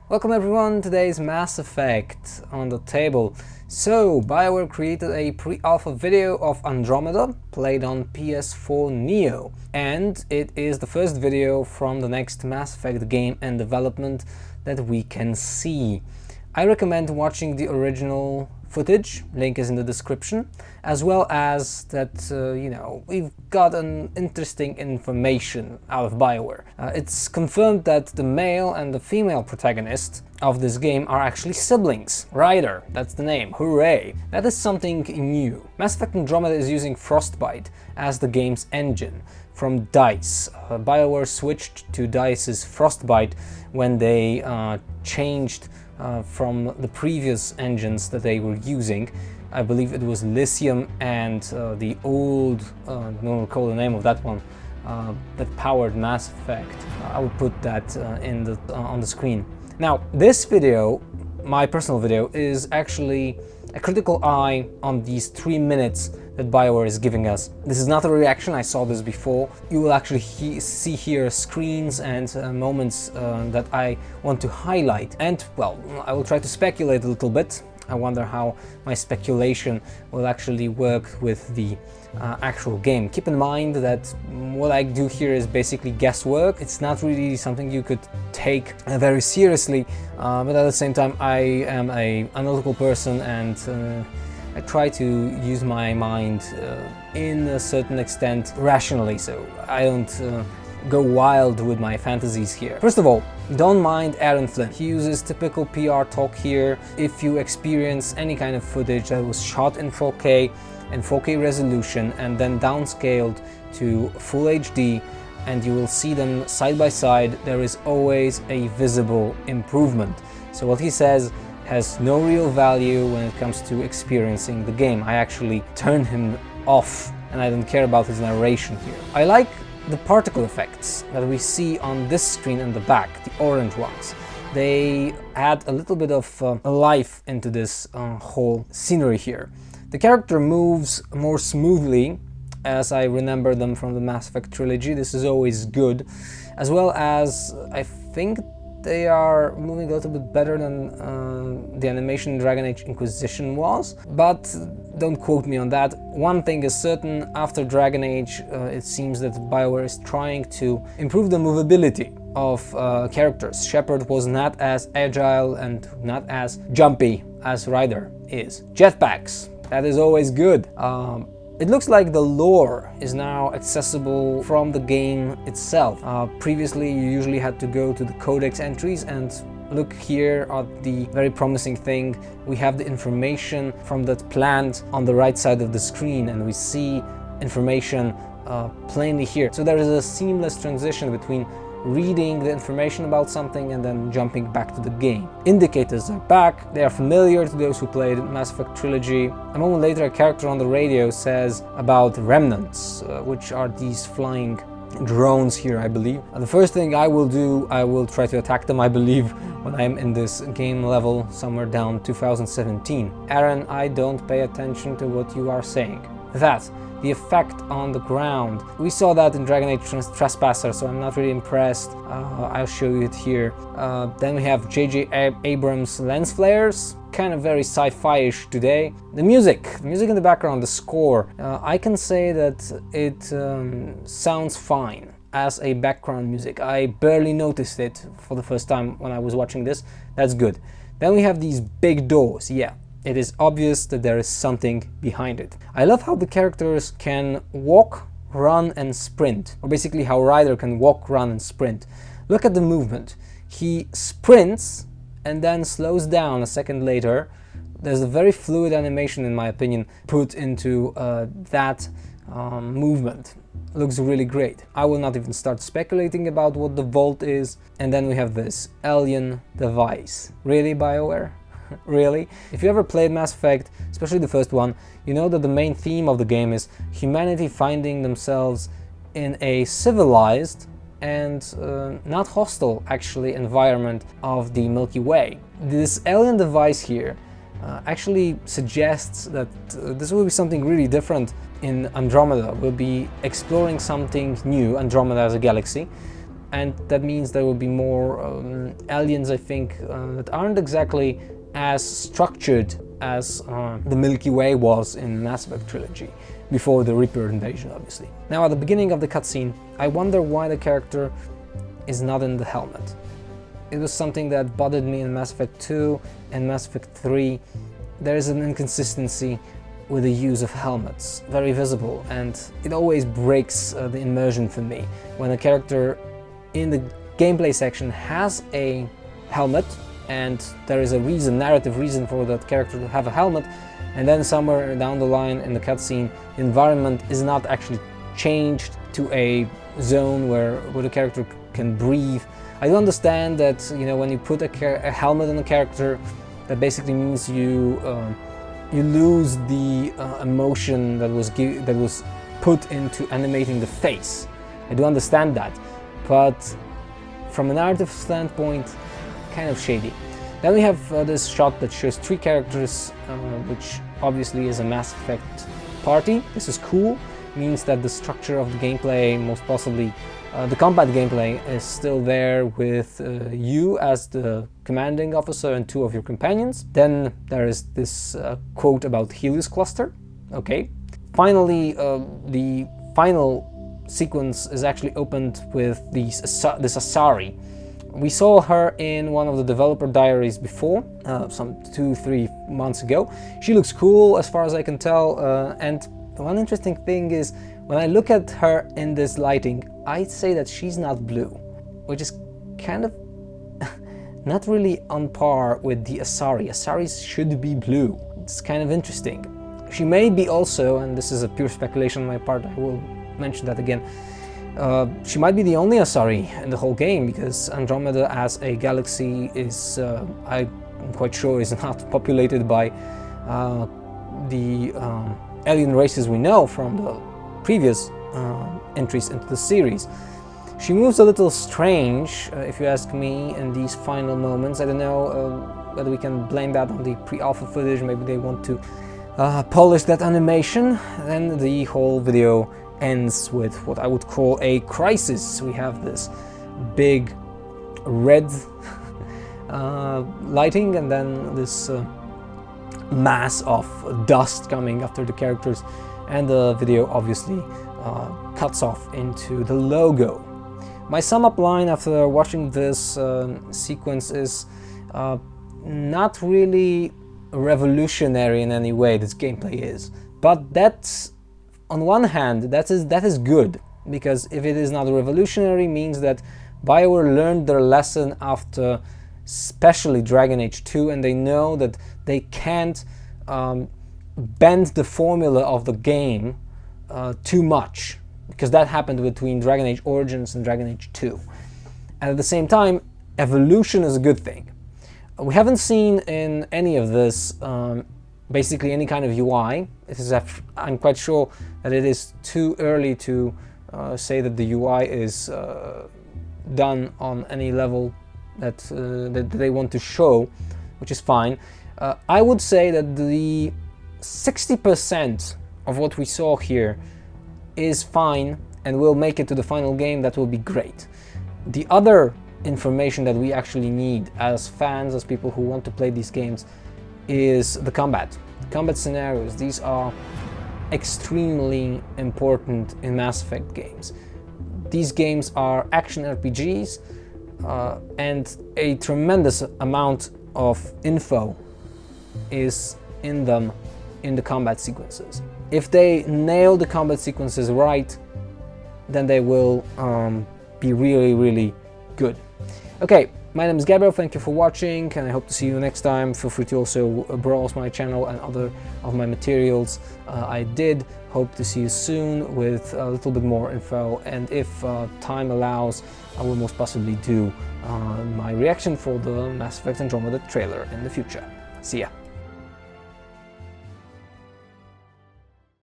Welcome everyone, today's Mass Effect on the table. So, BioWare created a pre-alpha video of Andromeda, played on PS4 Neo, and it is the first video from the next Mass Effect game in development that we can see. I recommend watching the original footage, link is in the description, as well as that, we've gotten interesting information out of BioWare. It's confirmed that the male and the female protagonist of this game are actually siblings. Ryder, that's the name, hooray! That is something new. Mass Effect Andromeda is using Frostbite as the game's engine from DICE. BioWare switched to DICE's Frostbite when they changed from the previous engines that they were using. I believe it was Lithium and the old, I don't recall the name of that one, that powered Mass Effect. I will put that on the screen. Now, this video, my personal video, is actually a critical eye on these 3 minutes that BioWare is giving us. This is not a reaction, I saw this before. You will actually see here screens and moments that I want to highlight. And, well, I will try to speculate a little bit. I wonder how my speculation will actually work with the actual game. Keep in mind that what I do here is basically guesswork. It's not really something you could take very seriously, but at the same time I am an analytical person and I try to use my mind in a certain extent rationally, so I don't go wild with my fantasies here. First of all, don't mind Aaron Flynn. He uses typical PR talk here. If you experience any kind of footage that was shot in 4K and 4K resolution and then downscaled to full HD, and you will see them side by side, there is always a visible improvement. So what he says has no real value when it comes to experiencing the game. I actually turn him off and I don't care about his narration here. I like the particle effects that we see on this screen in the back, the orange ones. They add a little bit of life into this whole scenery here. The character moves more smoothly as I remember them from the Mass Effect trilogy. This is always good, as well as I think they are moving a little bit better than the animation in Dragon Age Inquisition was, but don't quote me on that. One thing is certain, after Dragon Age it seems that BioWare is trying to improve the movability of characters. Shepard was not as agile and not as jumpy as Ryder is. Jetpacks, that is always good. It looks like the lore is now accessible from the game itself. Previously you usually had to go to the codex entries, and look here at the very promising thing. We have the information from that plant on the right side of the screen, and we see information plainly here. So there is a seamless transition between reading the information about something and then jumping back to the game. Indicators are back, they are familiar to those who played Mass Effect Trilogy. A moment later, a character on the radio says about remnants, which are these flying drones here, I believe. The first thing I will do, I will try to attack them, I believe, when I'm in this game level somewhere down 2017. Aaron, I don't pay attention to what you are saying. The effect on the ground. We saw that in Dragon Age Trespasser, so I'm not really impressed. I'll show you it here. Then we have J.J. Abrams lens flares, kind of very sci-fi-ish today. The music in the background, the score, I can say that it sounds fine as a background music. I barely noticed it for the first time when I was watching this. That's good. Then we have these big doors, yeah. It is obvious that there is something behind it. I love how the characters can walk, run and sprint, or basically how Ryder can walk, run and sprint. Look at the movement. He sprints and then slows down a second later. There's a very fluid animation, in my opinion, put into that movement. Looks really great. I will not even start speculating about what the vault is. And then we have this alien device. Really, BioWare? Really? If you ever played Mass Effect, especially the first one, you know that the main theme of the game is humanity finding themselves in a civilized and not hostile, actually, environment of the Milky Way. This alien device here actually suggests that this will be something really different in Andromeda. We'll be exploring something new, Andromeda as a galaxy, and that means there will be more aliens, I think, that aren't exactly as structured as the Milky Way was in Mass Effect trilogy, before the Reaper invasion, obviously. Now, at the beginning of the cutscene, I wonder why the character is not in the helmet. It was something that bothered me in Mass Effect 2 and Mass Effect 3. There is an inconsistency with the use of helmets, very visible, and it always breaks the immersion for me. When a character in the gameplay section has a helmet, and there is a reason, narrative reason for that character to have a helmet, and then somewhere down the line in the cutscene, the environment is not actually changed to a zone where the character can breathe. I do understand that, you know, when you put a helmet on a character, that basically means you lose the emotion that was put into animating the face. I do understand that, but from a narrative standpoint, kind of shady. Then we have this shot that shows 3 characters, which obviously is a Mass Effect party. This is cool, means that the structure of the gameplay, most possibly the combat gameplay, is still there with you as the commanding officer and 2 of your companions. Then there is this quote about Helios Cluster. Okay. Finally, the final sequence is actually opened with this Asari. We saw her in one of the developer diaries before, some 2-3 months ago. She looks cool as far as I can tell, and one interesting thing is, when I look at her in this lighting, I'd say that she's not blue, which is kind of not really on par with the Asari. Asaris should be blue. It's kind of interesting. She may be also, and this is a pure speculation on my part, I will mention that again, she might be the only Asari in the whole game, because Andromeda as a galaxy is, I'm quite sure, is not populated by the alien races we know from the previous entries into the series. She moves a little strange, if you ask me, in these final moments. I don't know whether we can blame that on the pre-alpha footage. Maybe they want to polish that animation. Then the whole video ends with what I would call a crisis. We have this big red lighting, and then this mass of dust coming after the characters, and the video obviously cuts off into the logo. My sum up line after watching this sequence is not really revolutionary in any way. This gameplay is, but that's, on one hand, that is good, because if it is not revolutionary, means that BioWare learned their lesson after especially Dragon Age 2, and they know that they can't bend the formula of the game too much, because that happened between Dragon Age Origins and Dragon Age 2. And at the same time, evolution is a good thing. We haven't seen in any of this basically any kind of UI. I'm quite sure that it is too early to say that the UI is done on any level that they want to show, which is fine. I would say that the 60% of what we saw here is fine and will make it to the final game. That will be great. The other information that we actually need as fans, as people who want to play these games, is the combat scenarios. These are extremely important in Mass Effect games. These games are action RPGs, and a tremendous amount of info is in them, in the combat sequences. If they nail the combat sequences right, then they will be really, really good. Okay, my name is Gabriel, thank you for watching, and I hope to see you next time. Feel free to also browse my channel and other of my materials. I did hope to see you soon with a little bit more info, and if time allows, I will most possibly do my reaction for the Mass Effect Andromeda trailer in the future. See ya!